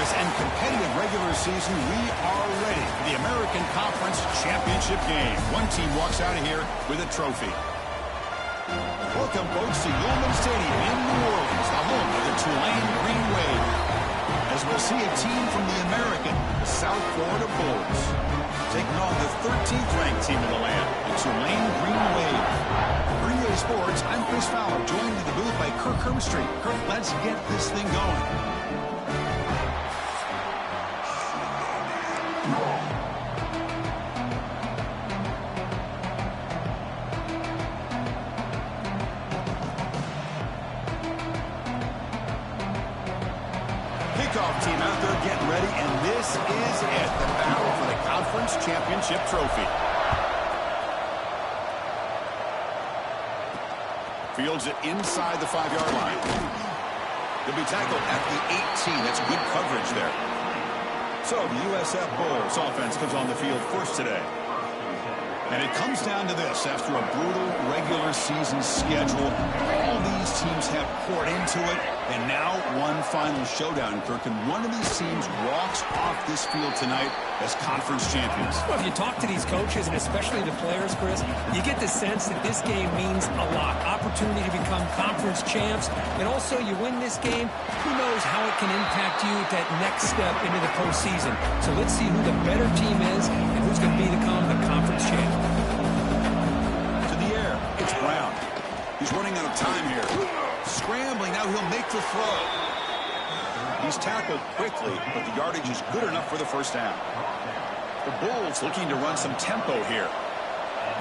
victorious and competitive regular season, we are ready for the American Conference Championship game. One team walks out of here with a trophy. Welcome, folks, to Yulman Stadium in New Orleans, the home of the Tulane Green Wave, as we'll see a team from the American South Florida Bulls taking on the 13th ranked team in the land, the Tulane Green Wave. Green Wave Sports, I'm Chris Fowler, joined in the booth by Kirk Hermstreet. Kirk, let's get this thing going. Kickoff team out there getting ready, and this is it, the battle for the Conference Championship trophy. Fields it inside the 5-yard line. He'll be tackled at the 18. That's good coverage there. So the USF Bulls offense comes on the field first today. And it comes down to this. After a brutal regular season schedule, all these teams have poured into it. And now one final showdown, Kirk. And one of these teams walks off this field tonight as conference champions. Well, if you talk to these coaches, and especially the players, Chris, you get the sense that this game means a lot. Opportunity to become conference champs. And also, you win this game, who knows how it can impact you at that next step into the postseason. So let's see who the better team is and who's going to become the conference champ. To the air, it's Brown. He's running out of time here. Scrambling, now he'll make the throw. He's tackled quickly, but the yardage is good enough for the first down. The Bulls looking to run some tempo here.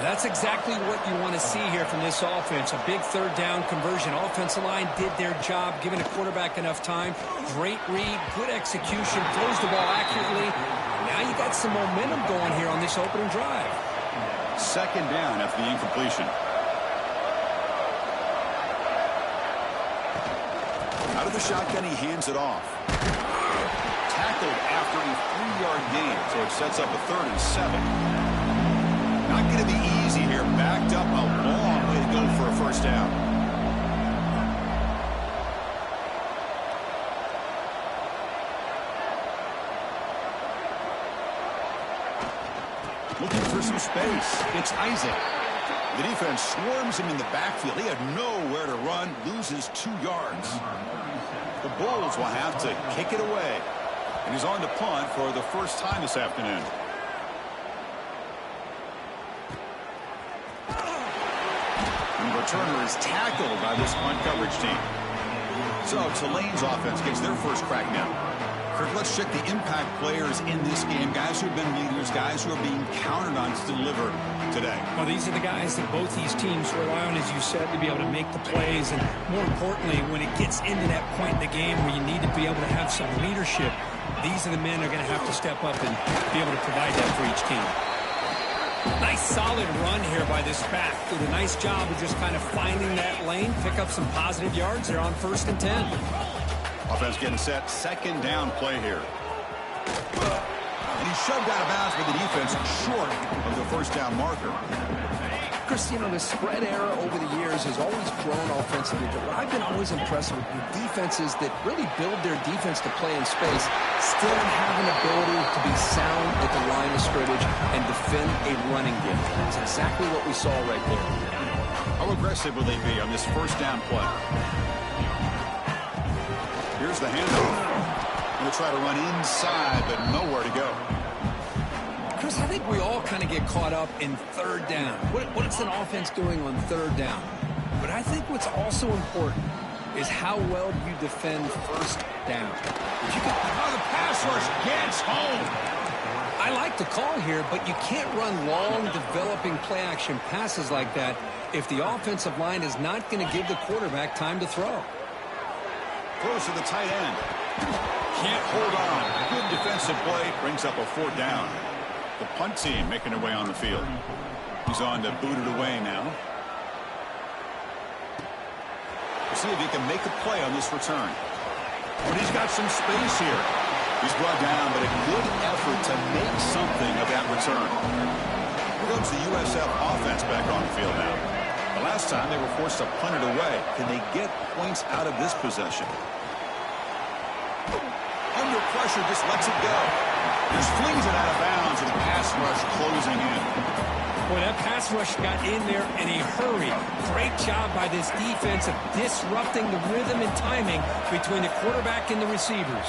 That's exactly what you want to see here from this offense. A big third down conversion. Offensive line did their job, giving a quarterback enough time. Great read, good execution, throws the ball accurately. Now you got some momentum going here on this opening drive. Second down after the incompletion. Out of the shotgun, he hands it off. Tackled after a 3-yard gain, so it sets up a 3rd and 7. Not going to be easy here. Backed up, a long way to go for a first down. Looking for some space. It's Isaac. The defense swarms him in the backfield. He had nowhere to run, loses 2 yards. The Bulls will have to kick it away. And he's on to punt for the first time this afternoon. And the returner is tackled by this punt coverage team. So Tulane's offense gets their first crack now. Kirk, let's check the impact players in this game. Guys who have been leaders, guys who are being counted on to deliver today. Well, these are the guys that both these teams rely on, as you said, to be able to make the plays. And more importantly, when it gets into that point in the game where you need to be able to have some leadership, these are the men who are going to have to step up and be able to provide that for each team. Nice solid run here by this back. Did a nice job of just kind of finding that lane, pick up some positive yards there on 1st and 10. Offense getting set. Second down play here. And he's shoved out of bounds by the defense short of the first down marker. Chris, you know, the spread era over the years has always grown offensively, but what I've been always impressed with defenses that really build their defense to play in space still have an ability to be sound at the line of scrimmage and defend a running game. That's exactly what we saw right there. How aggressive will they be on this first down play? Here's the handoff. Going to try to run inside, but nowhere to go. Chris, I think we all kind of get caught up in third down. What is an offense doing on third down? But I think what's also important is how well you defend first down. If you can, the pass rush gets home. I like the call here, but you can't run long, developing play-action passes like that if the offensive line is not going to give the quarterback time to throw. Throws to the tight end. Can't hold on. Good defensive play. Brings up a 4th down. The punt team making their way on the field. He's on to boot it away now. We'll see if he can make a play on this return. But he's got some space here. He's brought down, but a good effort to make something of that return. Here comes the USF offense back on the field now. The last time they were forced to punt it away. Can they get points out of this possession? Under under pressure, just lets it go. Just flings it out of bounds, and the pass rush closing in. Boy, that pass rush got in there in a hurry. Great job by this defense of disrupting the rhythm and timing between the quarterback and the receivers.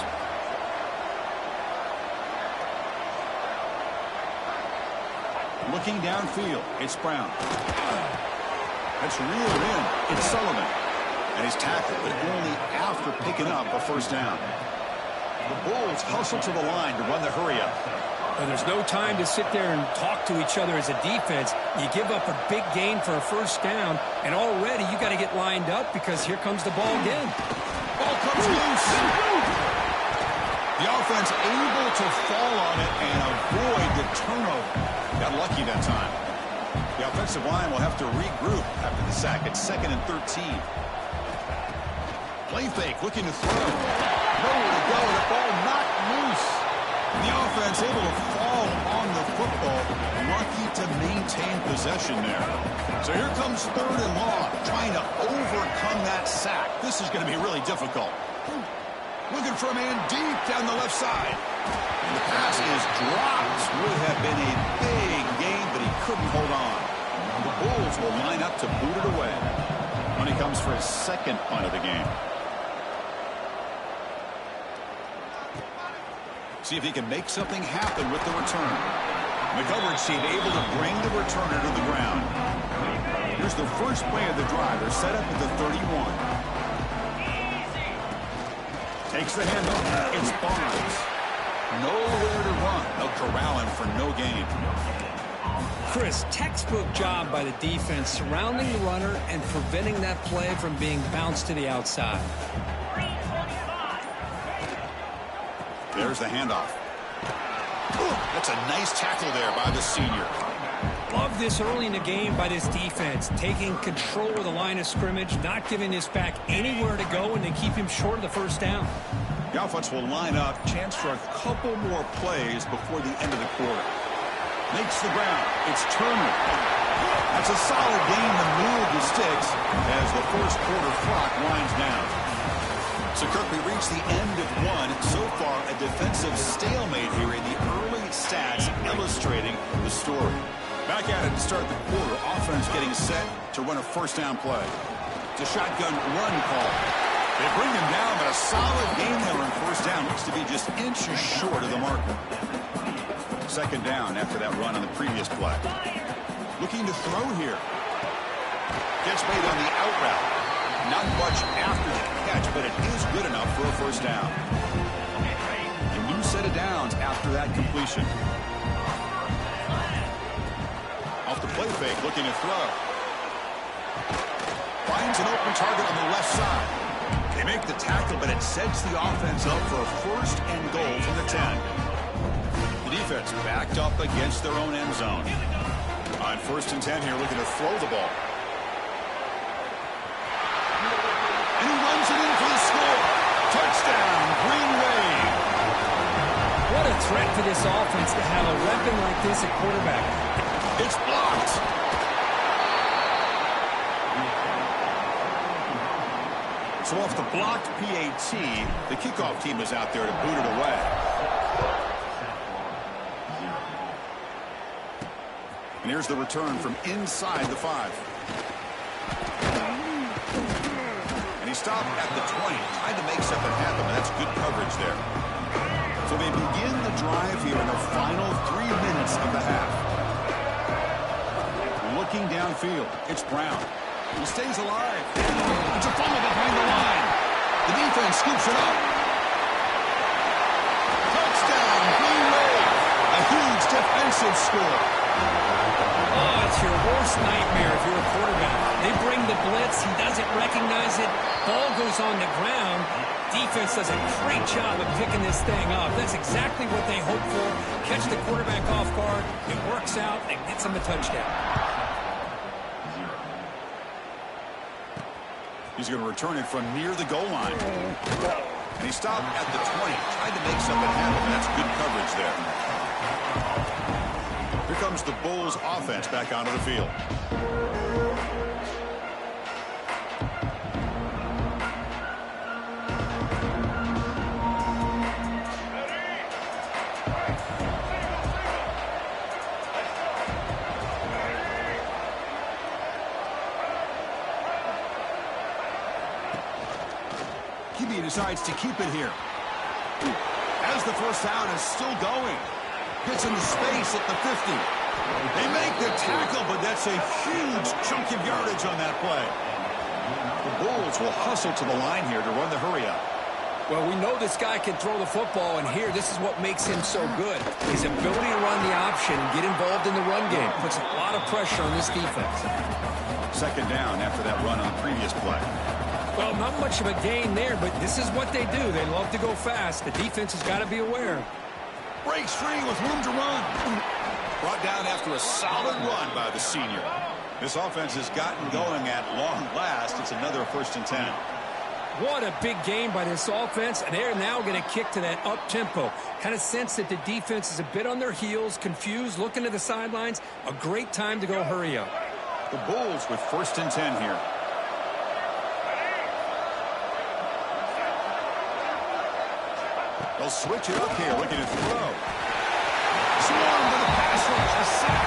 Looking downfield, it's Brown. That's reeled in. It's Sullivan. And he's tackled, but only after picking up a first down. The Bulls hustle to the line to run the hurry-up. Well, there's no time to sit there and talk to each other as a defense. You give up a big gain for a first down, and already you got to get lined up because here comes the ball again. Ball comes loose. The offense able to fall on it and avoid the turnover. Got lucky that time. The offensive line will have to regroup after the sack. It's 2nd and 13. Play fake, looking to throw. Nowhere to go. The ball knocked loose. The offense able to fall on the football. Lucky to maintain possession there. So here comes 3rd and long, trying to overcome that sack. This is going to be really difficult. Looking for a man deep down the left side. And the pass is dropped. Would have been a big gain, but he couldn't hold on. The Bulls will line up to boot it away. When he comes for his 2nd punt of the game. See if he can make something happen with the return. The coverage team able to bring the returner to the ground. Here's the first play of the drive. They're set up at the 31. Takes the handoff. It's Barnes. Nowhere to run. They'll corral him for no gain. Chris, textbook job by the defense surrounding the runner and preventing that play from being bounced to the outside. There's the handoff. That's a nice tackle there by the senior. Love this early in the game by this defense, taking control of the line of scrimmage, not giving this back anywhere to go, and they keep him short of the first down. The offense will line up, chance for a couple more plays before the end of the quarter. Makes the ground. It's Turner. That's a solid game to move the sticks as the first quarter clock winds down. So, Kirk, we reached the end of one. So far, a defensive stalemate here in the early stats illustrating the story. Back at it to start the quarter. Offense getting set to run a first down play. It's a shotgun run call. They bring him down, but a solid game there on first down. Looks to be just inches short of the marker. 2nd down after that run on the previous play. Looking to throw here. Gets made on the out route. Not much after the catch, but it is good enough for a first down. A new set of downs after that completion. Off the play fake, looking to throw. Finds an open target on the left side. They make the tackle, but it sets the offense up for a 1st and goal from the 10. The defense backed up against their own end zone. On 1st and 10 here, looking to throw the ball. And he runs it in for the score. Touchdown, Green Wave. What a threat for this offense to have a weapon like this at quarterback. It's blocked. So off the blocked PAT, the kickoff team is out there to boot it away. And here's the return from inside the 5. And he stopped at the 20, trying to make something happen, and that's good coverage there. So they begin the drive here in the final 3 minutes of the half. Looking downfield, it's Brown. He stays alive. It's a fumble behind the line. The defense scoops it up. Touchdown, Green Wave. A huge defensive score. Oh, it's your worst nightmare if you're a quarterback. They bring the blitz. He doesn't recognize it. Ball goes on the ground. Defense does a great job of picking this thing up. That's exactly what they hope for. Catch the quarterback off guard. It works out and gets him a touchdown. He's going to return it from near the goal line. And he stopped at the 20. Tried to make something happen. That's good coverage there. Here comes the Bulls offense back onto the field. decides to keep it here. As the first down is still going. Gets into space at the 50. They make the tackle, but that's a huge chunk of yardage on that play. The Bulls will hustle to the line here to run the hurry up. Well, we know this guy can throw the football, and here, this is what makes him so good. His ability to run the option and get involved in the run game puts a lot of pressure on this defense. Second down after that run on the previous play. Well, not much of a gain there, but this is what they do. They love to go fast. The defense has got to be aware. Breaks free with room to run. Brought down after a solid run by the senior. This offense has gotten going at long last. It's another 1st and 10. What a big game by this offense, and they're now going to kick to that up-tempo. Kind of sense that the defense is a bit on their heels, confused, looking to the sidelines. A great time to go hurry up. The Bulls with 1st and 10 here. They'll switch it up here, looking to throw. Swarm to the pass rush, a sack.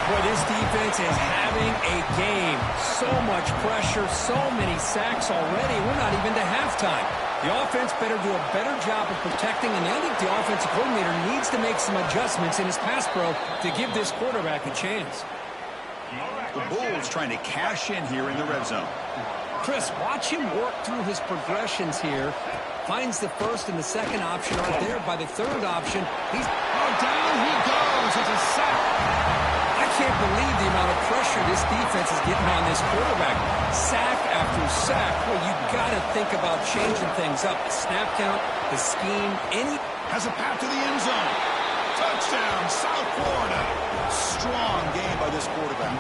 Boy, this defense is having a game. So much pressure, so many sacks already. We're not even to halftime. The offense better do a better job of protecting, and I think the offensive coordinator needs to make some adjustments in his pass pro to give this quarterback a chance. The Bulls trying to cash in here in the red zone. Chris, watch him work through his progressions here. Finds the first and the second option aren't there. By the third option, down he goes. It's a sack. I can't believe the amount of pressure this defense is getting on this quarterback. Sack after sack. Well, you got to think about changing things up. The snap count, the scheme, Has a path to the end zone. Touchdown, South Florida. Strong game by this quarterback.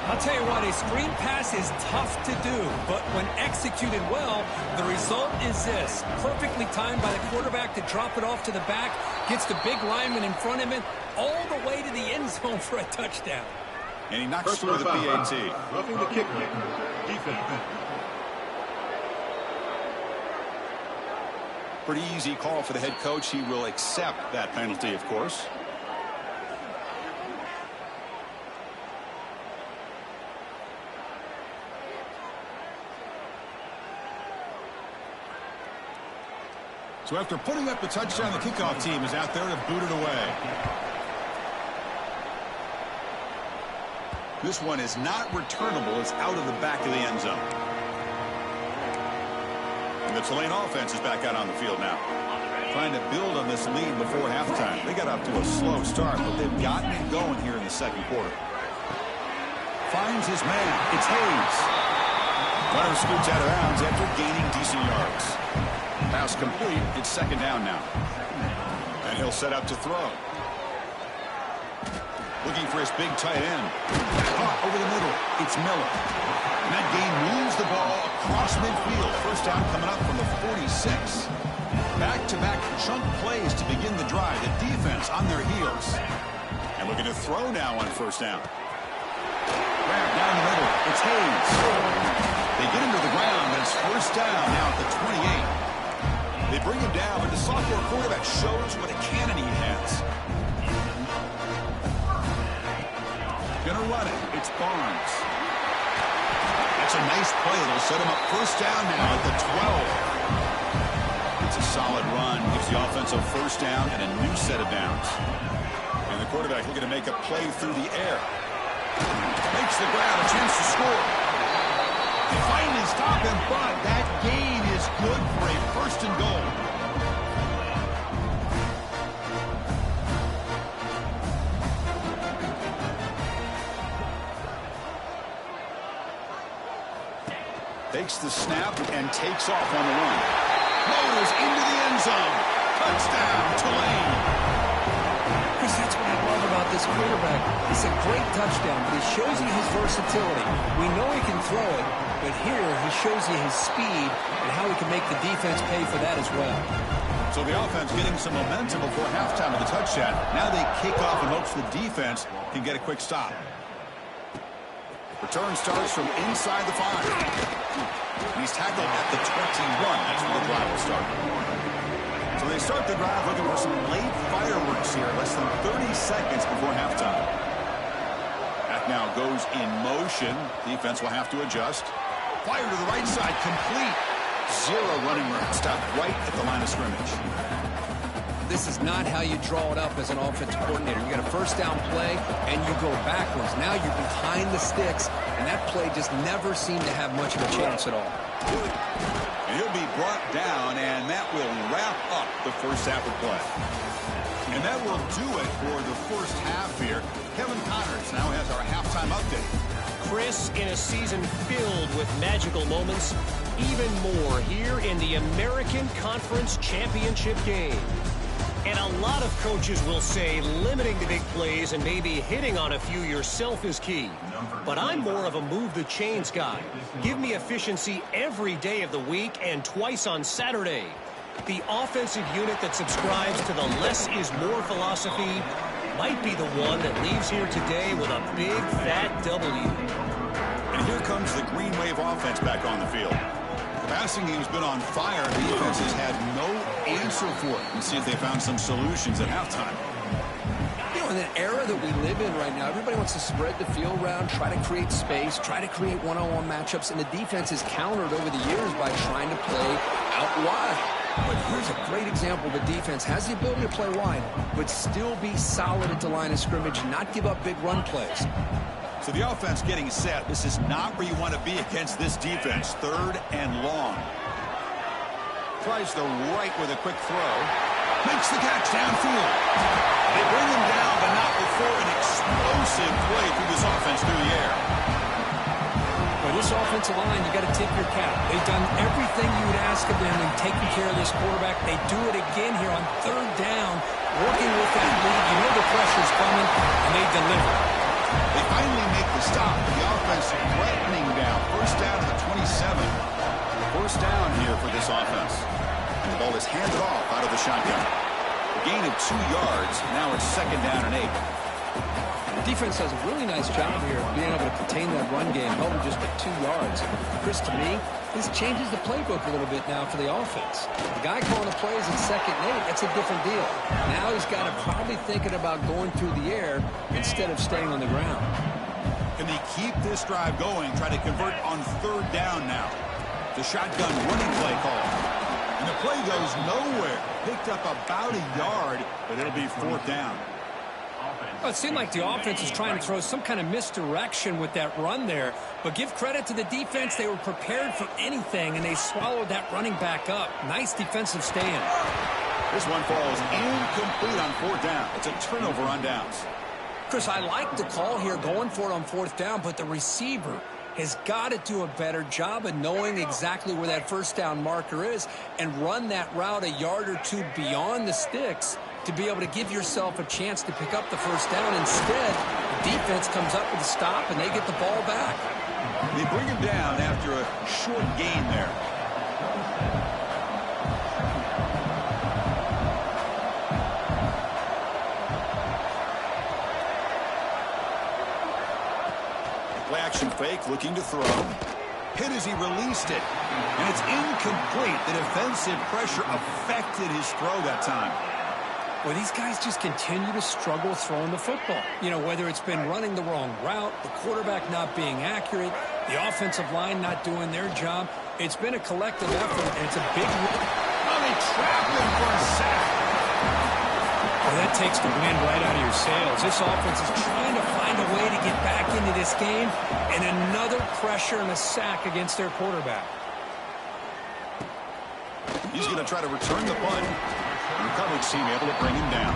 I'll tell you what, a screen pass is tough to do, but when executed well, the result is this. Perfectly timed by the quarterback to drop it off to the back, gets the big lineman in front of him, all the way to the end zone for a touchdown. And he knocks through the PAT. Roughing the kicker. Defense. Pretty easy call for the head coach. He will accept that penalty, of course. So after putting up the touchdown, the kickoff team is out there to boot it away. This one is not returnable. It's out of the back of the end zone. And the Tulane offense is back out on the field now. Trying to build on this lead before halftime. They got up to a slow start, but they've gotten it going here in the second quarter. Finds his man. It's Hayes. Runner scoots out of bounds after gaining decent yards. Pass complete. It's second down now. And he'll set up to throw. Looking for his big tight end. Caught over the middle. It's Miller. And that game moves the ball across midfield. First down coming up from the 46. Back-to-back chunk plays to begin the drive. The defense on their heels. And looking to throw now on first down. Grab down the middle. It's Hayes. They get him to the ground, and it's first down now at the 28. They bring him down, but the sophomore quarterback shows what a cannon he has. Gonna run it. It's Barnes. That's a nice play. It'll set him up first down now at the 12. It's a solid run. Gives the offense a first down and a new set of downs. And the quarterback looking to make a play through the air. Makes the grab, a chance to score. They finally stop him, but that gain is good for a first and goal. Takes the snap and takes off on the run. Motors into the end zone. Touchdown, Tulane. Chris, that's what I love about this quarterback. It's a great touchdown, but he shows you his versatility. We know he can throw it, but here he shows you his speed and how he can make the defense pay for that as well. So the offense getting some momentum before halftime with the touchdown. Now they kick off in hopes the defense can get a quick stop. Return starts from inside the 5. He's tackled at the 21. That's where the drive will start. So they start the drive looking for some late fireworks here. Less than 30 seconds before halftime. That now goes in motion. Defense will have to adjust. Fire to the right side, complete. Zero running room. Stopped right at the line of scrimmage. This is not how you draw it up as an offensive coordinator. You got a first down play, and you go backwards. Now you're behind the sticks, and that play just never seemed to have much of a chance at all. And he'll be brought down, and that will wrap up the first half of play. And that will do it for the first half here. Kevin Connors now has our halftime update. Chris, in a season filled with magical moments, even more here in the American Conference Championship game. And a lot of coaches will say limiting the big plays and maybe hitting on a few yourself is key. But I'm more of a move the chains guy. Give me efficiency every day of the week and twice on Saturday. The offensive unit that subscribes to the less is more philosophy might be the one that leaves here today with a big fat W. And here comes the Green Wave offense back on the field. The passing game's been on fire. The defense has had no answer for it. Let's see if they found some solutions at halftime. You know, in the era that we live in right now, everybody wants to spread the field around, try to create space, try to create one-on-one matchups, and the defense is countered over the years by trying to play out wide. But here's a great example of a defense has the ability to play wide, but still be solid at the line of scrimmage, not give up big run plays. So the offense getting set. This is not where you want to be against this defense. Third and long. Tries the right with a quick throw. Makes the catch downfield. They bring him down, but not before an explosive play through this offense through the air. Well, this offensive line, you got to tip your cap. They've done everything you would ask of them in taking care of this quarterback. They do it again here on third down, working with that lead. You know the pressure's coming, and they deliver. They finally make the stop. The offense threatening down. First down to the 27. First down here for this offense. And the ball is handed off out of the shotgun. A gain of 2 yards. Now it's second down and 8. The defense does a really nice job here of being able to contain that run game, held them just at 2 yards. Chris, to me, this changes the playbook a little bit now for the offense. The guy calling the plays in second and 8, that's a different deal. Now he's got to probably thinking about going through the air instead of staying on the ground. Can they keep this drive going? Try to convert on third down now. The shotgun running play call. And the play goes nowhere. Picked up about a yard, but it'll be fourth down. Well, it seemed like the offense was trying to throw some kind of misdirection with that run there. But give credit to the defense. They were prepared for anything, and they swallowed that running back up. Nice defensive stand. This one falls incomplete on fourth down. It's a turnover on downs. Chris, I like the call here going for it on fourth down, but the receiver has got to do a better job of knowing exactly where that first down marker is and run that route a yard or two beyond the sticks to be able to give yourself a chance to pick up the first down. Instead, the defense comes up with a stop, and they get the ball back. They bring him down after a short gain there. Play action fake, looking to throw. Hit as he released it. And it's incomplete. The defensive pressure affected his throw that time. Well, these guys just continue to struggle throwing the football. You know, whether it's been running the wrong route, the quarterback not being accurate, the offensive line not doing their job. It's been a collective effort, and it's a big... Oh, they trap him for a sack. Well, that takes the wind right out of your sails. This offense is trying to find a way to get back into this game, and another pressure and a sack against their quarterback. He's going to try to return the punt. And the coverage team able to bring him down.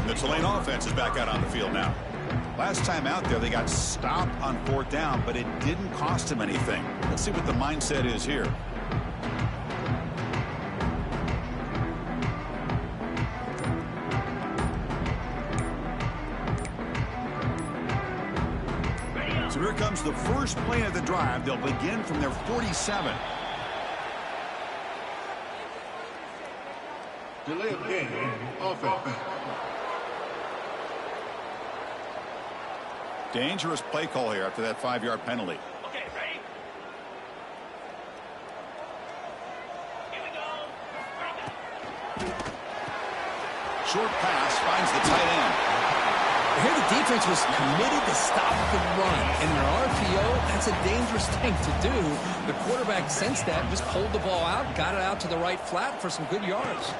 The Tulane offense is back out on the field now. Last time out there, they got stopped on fourth down, but it didn't cost him anything. Let's see what the mindset is here. So here comes the first play of the drive. They'll begin from their 47. Delay of game, offense. Dangerous play call here after that 5-yard penalty. Okay, ready? Here we go. Short pass finds the tight end. Here the defense was committed to stop the run. And in an RPO, that's a dangerous thing to do. The quarterback sensed that, just pulled the ball out, got it out to the right flat for some good yards.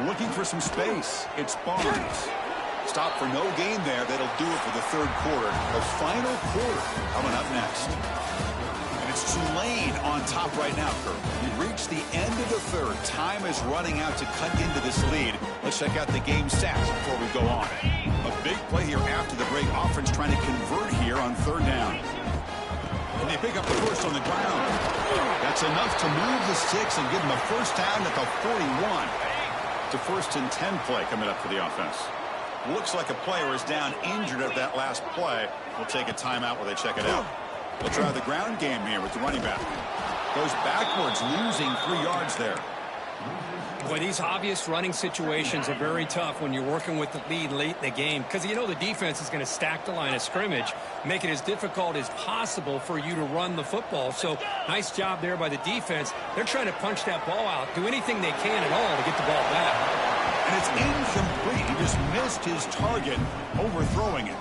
Looking for some space. It's Barnes. Stop for no gain there. That'll do it for the third quarter. The final quarter coming up next. And it's Tulane on top right now, Kurt. We reached the end of the third. Time is running out to cut into this lead. Let's check out the game stats before we go on. A big play here after the break. Offense trying to convert here on third down. And they pick up the first on the ground. That's enough to move the sticks and give them a first down at the 41. To first and 10 play coming up for the offense. Looks like a player is down injured at that last play. We'll take a timeout while they check it out. They'll try the ground game here with the running back. Goes backwards, losing 3 yards there. Boy, these obvious running situations are very tough when you're working with the lead late in the game because you know the defense is going to stack the line of scrimmage, make it as difficult as possible for you to run the football. So nice job there by the defense. They're trying to punch that ball out, do anything they can at all to get the ball back. And it's incomplete. He just missed his target, overthrowing it.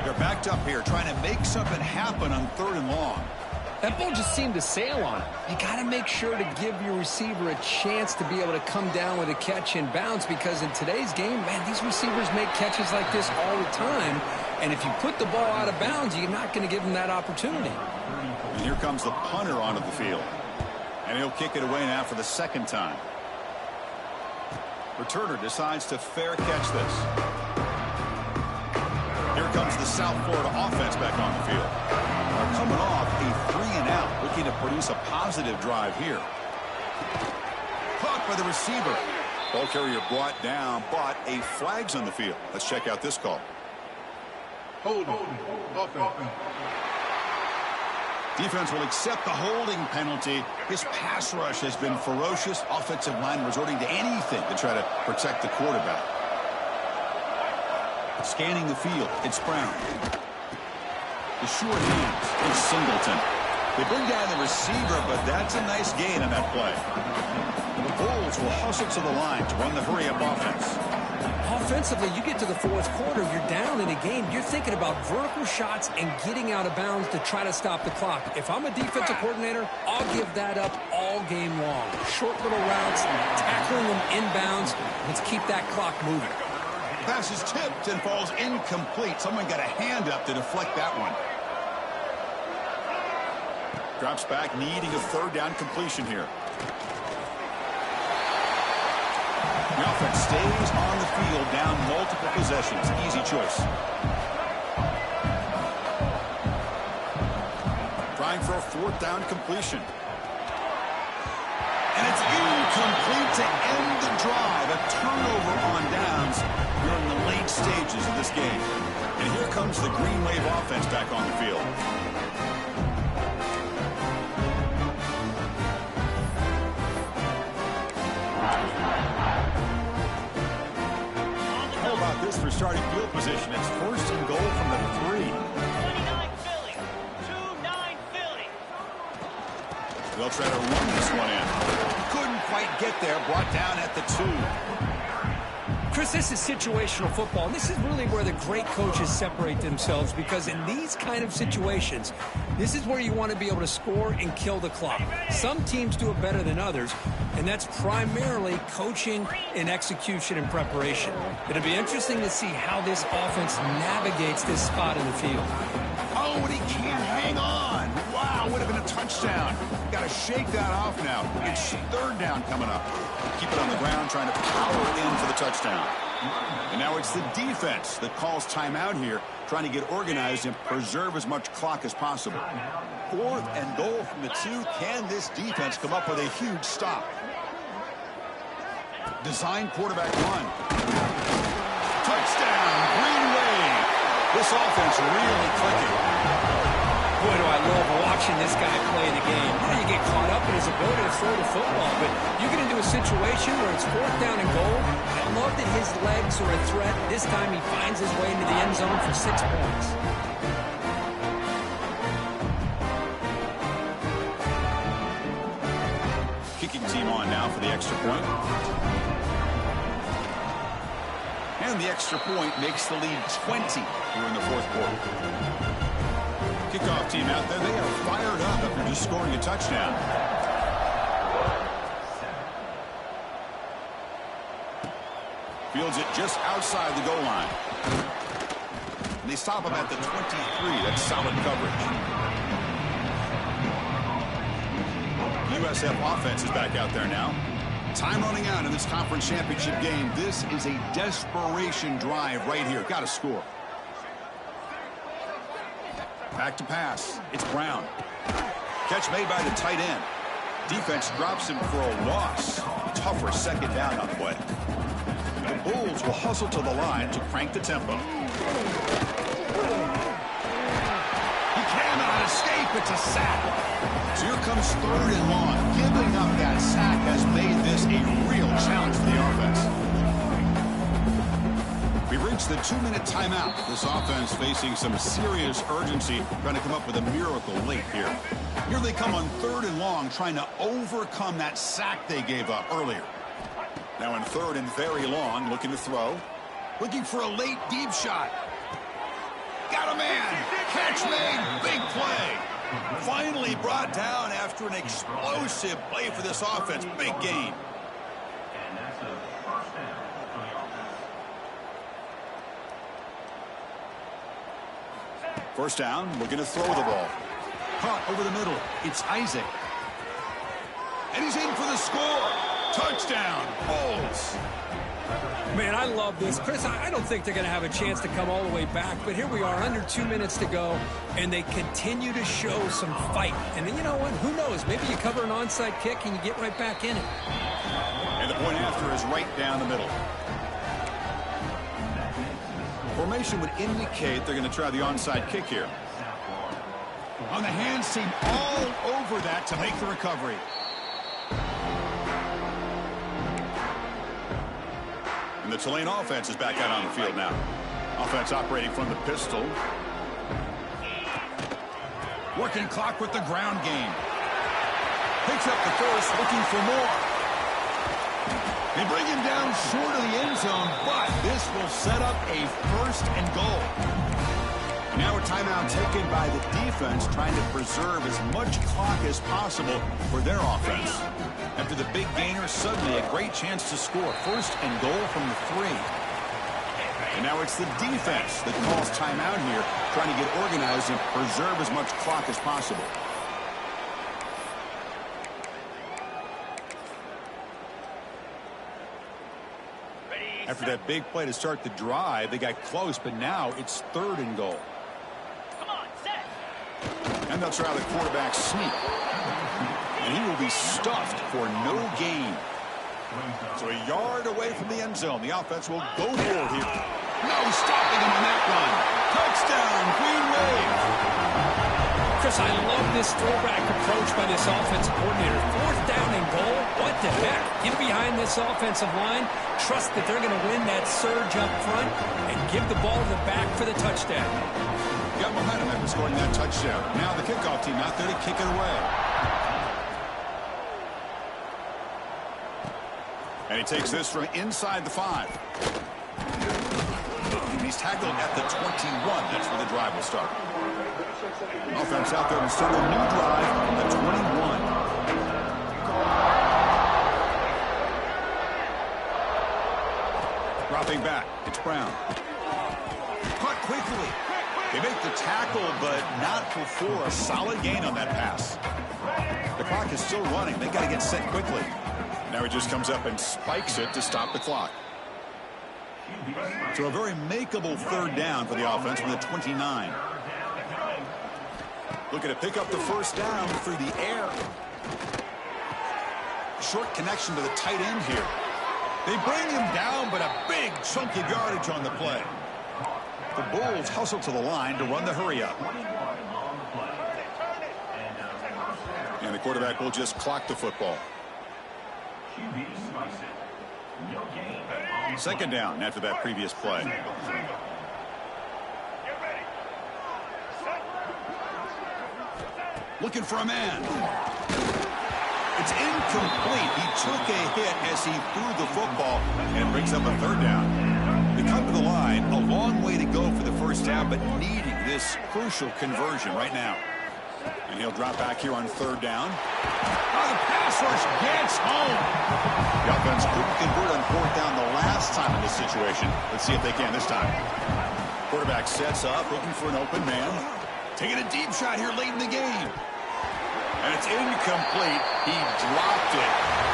They're backed up here, trying to make something happen on third and long. That ball just seemed to sail on it. You got to make sure to give your receiver a chance to be able to come down with a catch and bounce because in today's game, man, these receivers make catches like this all the time. And if you put the ball out of bounds, you're not going to give them that opportunity. And here comes the punter onto the field. And he'll kick it away now for the second time. Returner decides to fair catch this. Here comes the South Florida offense back on the field. They're coming off a 3-and-out, looking to produce a positive drive here. Caught by the receiver. Ball carrier brought down, but a flag's on the field. Let's check out this call. Holding. Offense. Defense will accept the holding penalty. His pass rush has been ferocious. Offensive line resorting to anything to try to protect the quarterback. Scanning the field, it's Brown. The short hands, it's Singleton. They bring down the receiver, but that's a nice gain on that play. The Bulls will hustle to the line to run the hurry-up offense. Offensively, you get to the fourth quarter, you're down in a game. You're thinking about vertical shots and getting out of bounds to try to stop the clock. If I'm a defensive coordinator, I'll give that up all game long. Short little routes, tackling them inbounds. Let's keep that clock moving. Pass is tipped and falls incomplete. Someone got a hand up to deflect that one. Drops back, needing a third down completion here. The offense stays on the field, down multiple possessions. Easy choice. Trying for a fourth down completion. And it's incomplete to end the drive. A turnover on downs during the late stages of this game. And here comes the Green Wave offense back on the field. How about this for starting field position? It's first and goal from the 3. 29 Philly. 2-9 Philly. They'll try to run this one in. Couldn't quite get there. Brought down at the 2. Chris, this is situational football. This is really where the great coaches separate themselves because in these kind of situations, this is where you want to be able to score and kill the clock. Some teams do it better than others, and that's primarily coaching and execution and preparation. It'll be interesting to see how this offense navigates this spot in the field. Oh, and he can't hang on. Wow, would have been a touchdown. Got to shake that off now. It's third down coming up. Keep it on the ground, trying to power in for the touchdown. And now it's the defense that calls timeout here, trying to get organized and preserve as much clock as possible. Fourth and goal from the 2. Can this defense come up with a huge stop? Design quarterback run. Touchdown, Green Wave. This offense really clicking. Boy, do I love watching this guy play the game. You know, you get caught up in his ability to throw the football, but you get into a situation where it's fourth down and goal. I love that his legs are a threat. This time he finds his way into the end zone for 6 points. Kicking team on now for the extra point. And the extra point makes the lead 20 here in the fourth quarter. Kickoff team out there, they are fired up after just scoring a touchdown. Fields it just outside the goal line. And they stop him at the 23. That's solid coverage. USF offense is back out there now. Time running out in this conference championship game. This is a desperation drive right here. Got to score. Back to pass. It's Brown. Catch made by the tight end. Defense drops him for a loss. Tougher second down on the way. The Bulls will hustle to the line to crank the tempo. He cannot escape. It's a sack. So here comes 3rd and long. Giving up that sack has made this a real challenge for the offense. We've reached the 2-minute timeout. This offense facing some serious urgency, trying to come up with a miracle late here. Here they come on 3rd and long, trying to overcome that sack they gave up earlier. Now in 3rd and very long, looking to throw. Looking for a late deep shot. Got a man. Catch made. Big play. Finally brought down after an explosive play for this offense. Big gain. First down, looking to throw the ball. Caught over the middle. It's Isaac. And he's in for the score. Touchdown, Bulls. Man, I love this. Chris, I don't think they're going to have a chance to come all the way back, but here we are, under 2 minutes to go, and they continue to show some fight. And then, you know what? Who knows? Maybe you cover an onside kick and you get right back in it. And the point after is right down the middle. Formation would indicate they're going to try the onside kick here. On the hands team all over that to make the recovery. And the Tulane offense is back out on the field now. Offense operating from the pistol. Working clock with the ground game. Picks up the first, looking for more. They bring him down short of the end zone, but this will set up a 1st and goal. And now a timeout taken by the defense, trying to preserve as much clock as possible for their offense. After the big gainer, suddenly a great chance to score. 1st and goal from the 3. And now it's the defense that calls timeout here, trying to get organized and preserve as much clock as possible. After that big play to start the drive, they got close, but now it's 3rd and goal. Come on, set. And they'll try the quarterback sneak. And he will be stuffed for no gain. So a yard away from the end zone. The offense will go for it here. No stopping him on that run. Touchdown, Green Wave. Chris, I love this throwback approach by this offensive coordinator. 4th down and goal. What the heck? Get behind this offensive line. Trust that they're going to win that surge up front and give the ball to the back for the touchdown. Got momentum after scoring that touchdown. Now the kickoff team out there to kick it away. And he takes this from inside the 5. And he's tackled at the 21. That's where the drive will start. Offense out there to start a new drive at the 21. Dropping back. It's Brown. Caught quickly. They make the tackle, but not before a solid gain on that pass. The clock is still running. They got to get set quickly. Now he just comes up and spikes it to stop the clock. So a very makeable 3rd down for the offense from the 29. Looking to pick up the 1st down through the air. Short connection to the tight end here. They bring him down, but a big chunk of yardage on the play. The Bulls hustle to the line to run the hurry up. And the quarterback will just clock the football. 2nd down after that previous play. Looking for a man. It's incomplete. He took a hit as he threw the football and brings up a 3rd down. They come line. A long way to go for the first half, but needing this crucial conversion right now. And he'll drop back here on third down. Oh, the pass rush gets home. The offense couldn't convert on fourth down the last time in this situation. Let's see if they can this time. Quarterback sets up, looking for an open man. Taking a deep shot here late in the game. And it's incomplete. He dropped it.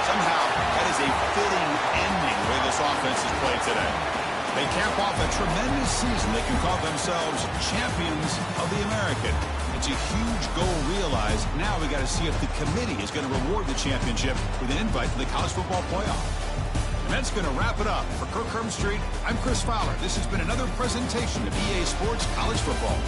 Somehow, that is a fitting ending the way this offense has played today. They cap off a tremendous season. They can call themselves champions of the American. It's a huge goal realized. Now we got to see if the committee is going to reward the championship with an invite to the college football playoff. And that's going to wrap it up. For Kirk Street, I'm Chris Fowler. This has been another presentation of EA Sports College Football.